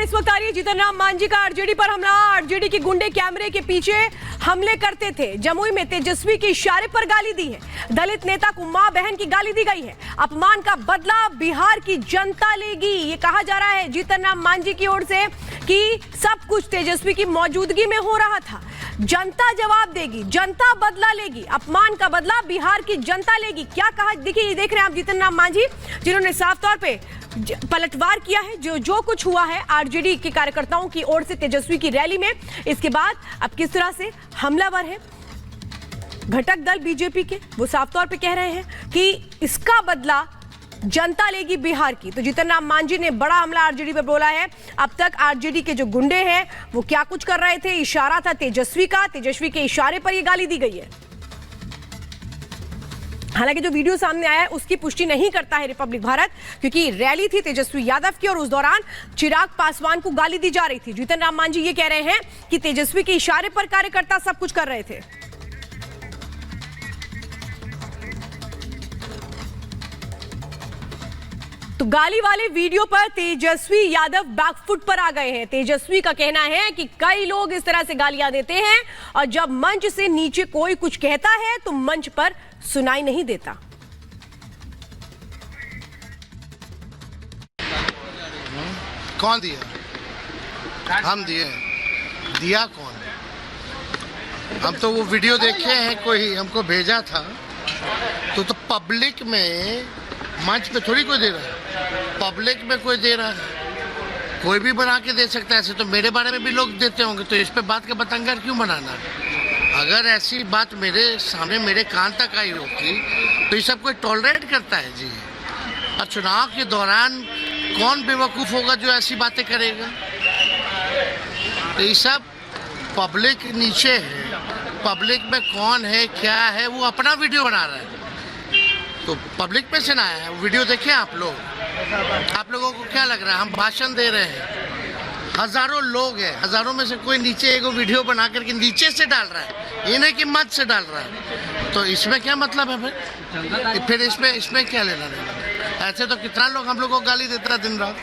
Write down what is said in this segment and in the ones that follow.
खबर इस वक्त आ रही है जीतन राम मांझी का आरजेडी पर हमला। आरजेडी के गुंडे कैमरे के पीछे हमले करते थे। जमुई में तेजस्वी के इशारे पर गाली दी है। दलित नेता को मां बहन की गाली दी गई है। अपमान का बदला बिहार की जनता लेगी, ये कहा जा रहा है जीतन राम मांझी की ओर से कि सब कुछ तेजस्वी की मौजूदगी में हो रहा था। जनता जवाब देगी, जनता बदला लेगी, अपमान का बदला बिहार की जनता लेगी। क्या कहा, देखिए देख रहे हैं आप जीतन राम मांझी जिन्होंने साफ तौर पे पलटवार किया है जो कुछ हुआ है आरजेडी के कार्यकर्ताओं की ओर से तेजस्वी की रैली में। इसके बाद अब किस तरह से हमलावर है घटक दल बीजेपी के, वो साफ तौर पे कह रहे हैं कि इसका बदला जनता लेगी बिहार की। तो जीतन राम मांझी ने बड़ा हमला आरजेडी पे बोला है। अब तक आरजेडी के जो गुंडे हैं वो क्या कुछ कर रहे थे, इशारा था तेजस्वी का, तेजस्वी के इशारे पर ये गाली दी गई है। हालांकि जो वीडियो सामने आया है उसकी पुष्टि नहीं करता है रिपब्लिक भारत, क्योंकि रैली थी तेजस्वी यादव की और उस दौरान चिराग पासवान को गाली दी जा रही थी। जीतन राम मांझी ये कह रहे हैं कि तेजस्वी के इशारे पर कार्यकर्ता सब कुछ कर रहे थे। तो गाली वाले वीडियो पर तेजस्वी यादव बैकफुट पर आ गए हैं। तेजस्वी का कहना है कि कई लोग इस तरह से गालियां देते हैं और जब मंच से नीचे कोई कुछ कहता है तो मंच पर सुनाई नहीं देता। कौन दिया? हम दिए। दिया कौन? हम तो वो वीडियो देखे हैं, कोई हमको भेजा था। तो पब्लिक में मंच पे थोड़ी कोई दे रहा है, पब्लिक में कोई दे रहा है। कोई भी बना के दे सकता है। ऐसे तो मेरे बारे में भी लोग देते होंगे, तो इस पे बात का बतंगड़ क्यों बनाना? अगर ऐसी बात मेरे सामने मेरे कान तक आई होती तो ये सब कोई टॉलरेट करता है जी। और चुनाव के दौरान कौन बेवकूफ़ होगा जो ऐसी बातें करेगा? तो ये सब पब्लिक नीचे है, पब्लिक में कौन है क्या है वो अपना वीडियो बना रहा है। तो पब्लिक में से ना आया है वीडियो, देखें आप लोग। आप लोगों को क्या लग रहा है हम भाषण दे रहे हैं? हजारों लोग हैं, हजारों में से कोई नीचे एक वीडियो बना करके नीचे से डाल रहा है, ये नहीं कि मत से डाल रहा है। तो इसमें क्या मतलब है फिर इसमें क्या लेना देना? ऐसे तो कितना लोग हम लोग को गाली देता है दिन रात।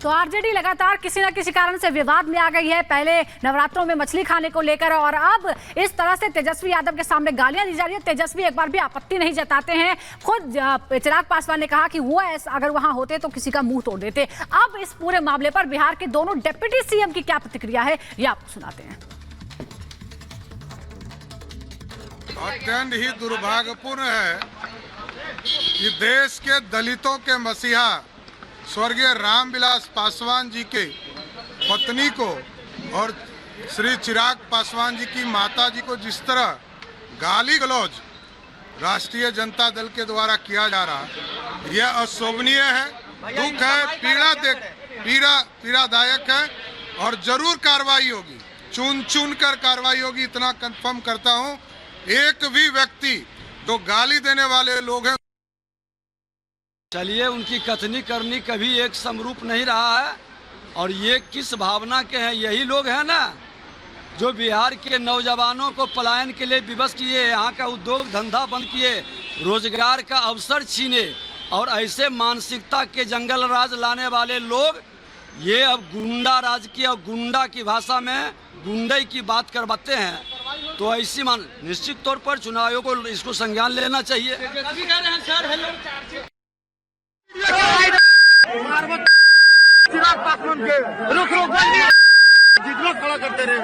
तो आरजेडी लगातार किसी न किसी कारण से विवाद में आ गई है। पहले नवरात्रों में मछली खाने को लेकर और अब इस तरह से तेजस्वी यादव के सामने गालियां दी जा रही है। तेजस्वी एक बार भी आपत्ति नहीं जताते हैं। खुद चिराग पासवान ने कहा कि वो अगर वहां होते तो किसी का मुंह तोड़ देते। अब इस पूरे मामले पर बिहार के दोनों डिप्टी सीएम की क्या प्रतिक्रिया है ये आपको सुनाते हैं। अत्यंत ही दुर्भाग्यपूर्ण है कि देश के दलितों के मसीहा स्वर्गीय रामविलास पासवान जी के पत्नी को और श्री चिराग पासवान जी की माता जी को जिस तरह गाली गलौज राष्ट्रीय जनता दल के द्वारा किया जा रहा, यह अशोभनीय है, दुख है, पीड़ादायक है और जरूर कार्रवाई होगी, चुन कर कार्रवाई होगी। इतना कंफर्म करता हूं। एक भी व्यक्ति तो गाली देने वाले लोग हैं, चलिए उनकी कथनी करनी कभी एक समरूप नहीं रहा है। और ये किस भावना के हैं? यही लोग हैं ना जो बिहार के नौजवानों को पलायन के लिए विवश किए, यहाँ का उद्योग धंधा बंद किए, रोजगार का अवसर छीने और ऐसे मानसिकता के जंगल राज लाने वाले लोग ये अब गुंडा राज की और गुंडा की भाषा में गुंडे की बात करवाते हैं। तो ऐसी निश्चित तौर पर चुनाव आयोग को इसको संज्ञान लेना चाहिए। चिराग पासवान के रुक जितना खड़ा करते रहे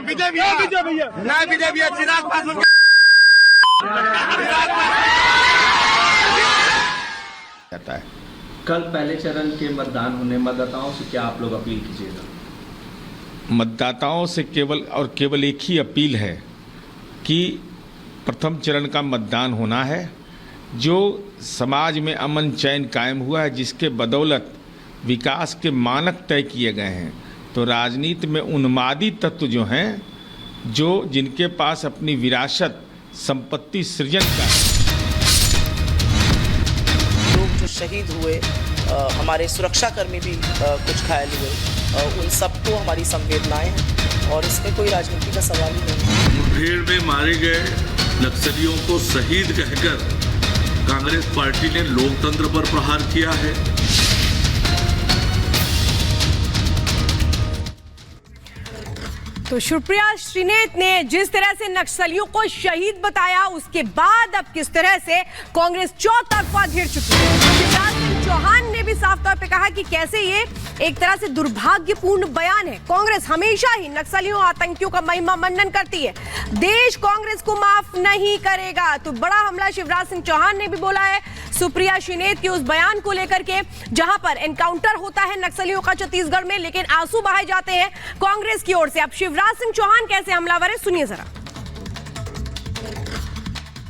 विजय भैया चिराग पासवान जाता है। कल पहले चरण के मतदान होने, मतदाताओं से क्या आप लोग अपील कीजिएगा? मतदाताओं से केवल एक ही अपील है कि प्रथम चरण का मतदान होना है। जो समाज में अमन चैन कायम हुआ है, जिसके बदौलत विकास के मानक तय किए गए हैं, तो राजनीति में उन्मादी तत्व जो हैं, जिनके पास अपनी विरासत संपत्ति सृजन का शहीद हुए हमारे सुरक्षाकर्मी भी कुछ घायल हुए। उन सबको हमारी संवेदनाएं हैं और इसमें कोई राजनीति का सवाल ही नहीं है। मुठभेड़ में मारे गए नक्सलियों को शहीद कहकर कांग्रेस पार्टी ने लोकतंत्र पर प्रहार किया है। तो सुप्रिया श्रीनेत ने जिस तरह से नक्सलियों को शहीद बताया, उसके बाद अब किस तरह से कांग्रेस चौतरफा घिर चुकी है। शिवराज सिंह चौहान ने भी साफ तौर पे कहा कि कैसे ये एक तरह से दुर्भाग्यपूर्ण बयान है। कांग्रेस हमेशा ही नक्सलियों आतंकियों का महिमा मंडन करती है, देश कांग्रेस को माफ नहीं करेगा। तो बड़ा हमला शिवराज सिंह चौहान ने भी बोला है सुप्रिया श्रीनेत के उस बयान को लेकर के, जहां पर एनकाउंटर होता है नक्सलियों का छत्तीसगढ़ में, लेकिन आंसू बहाए जाते हैं कांग्रेस की ओर से। अब शिवराज सिंह चौहान कैसे हमलावर है, सुनिए जरा।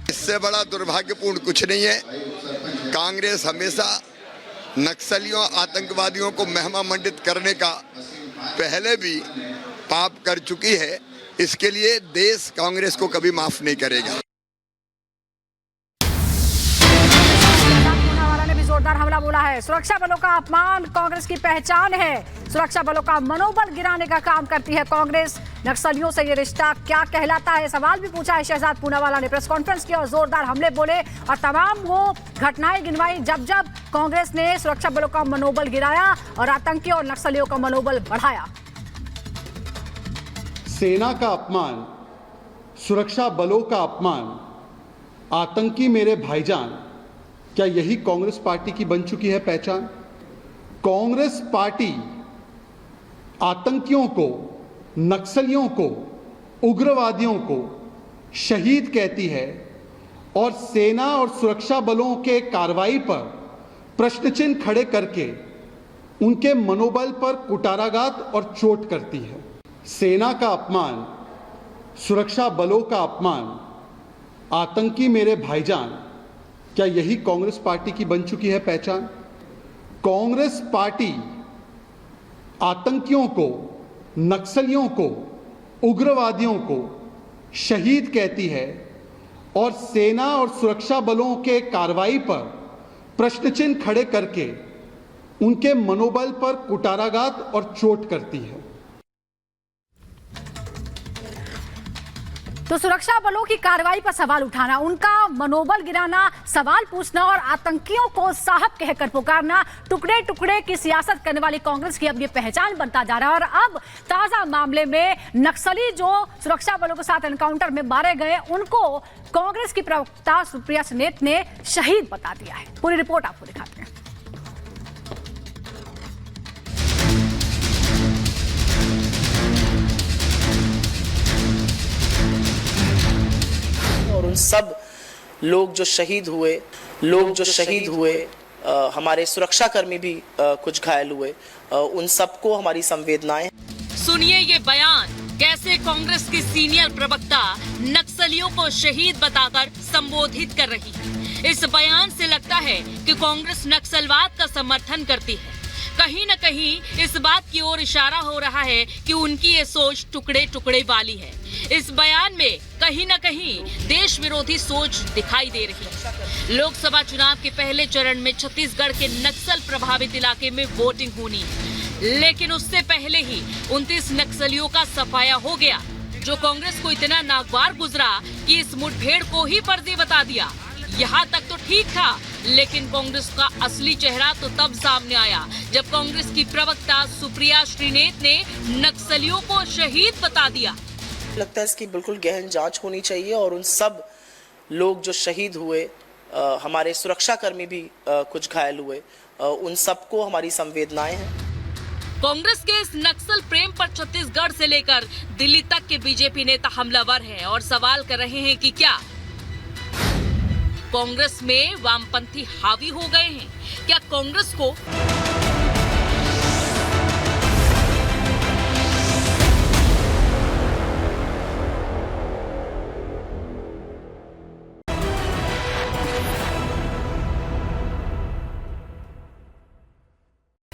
इससे बड़ा दुर्भाग्यपूर्ण कुछ नहीं है। कांग्रेस हमेशा नक्सलियों आतंकवादियों को महिमा मंडित करने का पहले भी पाप कर चुकी है। इसके लिए देश कांग्रेस को कभी माफ नहीं करेगा। जोरदार हमला बोला है। सुरक्षा बलों का अपमान कांग्रेस की पहचान है। सुरक्षा बलों का मनोबल गिराने का काम करती है कांग्रेस। नक्सलियों से ये रिश्ता क्या कहलाता है, सवाल भी पूछा है शहजाद पूनावाला ने। प्रेस कॉन्फ्रेंस की और जोरदार हमले बोले और तमाम वो घटनाएं गिनवाई जब जब कांग्रेस ने सुरक्षा बलों का मनोबल गिराया और आतंकियों और नक्सलियों का मनोबल बढ़ाया। सेना का अपमान, सुरक्षा बलों का अपमान, आतंकी मेरे भाईजान, क्या यही कांग्रेस पार्टी की बन चुकी है पहचान? कांग्रेस पार्टी आतंकियों को, नक्सलियों को, उग्रवादियों को शहीद कहती है और सेना और सुरक्षा बलों के कार्रवाई पर प्रश्न चिन्ह खड़े करके उनके मनोबल पर कुटाराघात और चोट करती है। सेना का अपमान, सुरक्षा बलों का अपमान, आतंकी मेरे भाईजान, क्या यही कांग्रेस पार्टी की बन चुकी है पहचान? कांग्रेस पार्टी आतंकियों को, नक्सलियों को, उग्रवादियों को शहीद कहती है और सेना और सुरक्षा बलों के कार्रवाई पर प्रश्न चिन्ह खड़े करके उनके मनोबल पर कुटाराघात और चोट करती है। तो सुरक्षा बलों की कार्रवाई पर सवाल उठाना, उनका मनोबल गिराना, सवाल पूछना और आतंकियों को साहब कहकर पुकारना टुकड़े टुकड़े की सियासत करने वाली कांग्रेस की अब ये पहचान बनता जा रहा है। और अब ताजा मामले में नक्सली जो सुरक्षा बलों के साथ एनकाउंटर में मारे गए, उनको कांग्रेस की प्रवक्ता सुप्रिया श्रीनेत ने शहीद बता दिया है। पूरी रिपोर्ट आपको दिखाते हैं। और उन सब लोग जो शहीद हुए, हमारे सुरक्षाकर्मी भी कुछ घायल हुए। उन सबको हमारी संवेदनाएं। सुनिए ये बयान, कैसे कांग्रेस की सीनियर प्रवक्ता नक्सलियों को शहीद बताकर संबोधित कर रही है। इस बयान से लगता है कि कांग्रेस नक्सलवाद का समर्थन करती है। कहीं न कहीं इस बात की ओर इशारा हो रहा है कि उनकी ये सोच टुकड़े टुकड़े वाली है। इस बयान में कहीं न कहीं देश विरोधी सोच दिखाई दे रही है। लोकसभा चुनाव के पहले चरण में छत्तीसगढ़ के नक्सल प्रभावित इलाके में वोटिंग होनी है, लेकिन उससे पहले ही 29 नक्सलियों का सफाया हो गया, जो कांग्रेस को इतना नागवार गुजरा कि इस मुठभेड़ को ही फर्जी बता दिया। यहाँ तक तो ठीक था, लेकिन कांग्रेस का असली चेहरा तो तब सामने आया जब कांग्रेस की प्रवक्ता सुप्रिया श्रीनेत ने नक्सलियों को शहीद बता दिया। लगता है इसकी बिल्कुल गहन जांच होनी चाहिए और उन सब लोग जो शहीद हुए, हमारे सुरक्षाकर्मी भी कुछ घायल हुए, उन सबको हमारी संवेदनाएं हैं। कांग्रेस के इस नक्सल प्रेम पर छत्तीसगढ़ से लेकर दिल्ली तक के बीजेपी नेता हमलावर हैं और सवाल कर रहे हैं कि क्या कांग्रेस में वामपंथी हावी हो गए हैं? क्या कांग्रेस को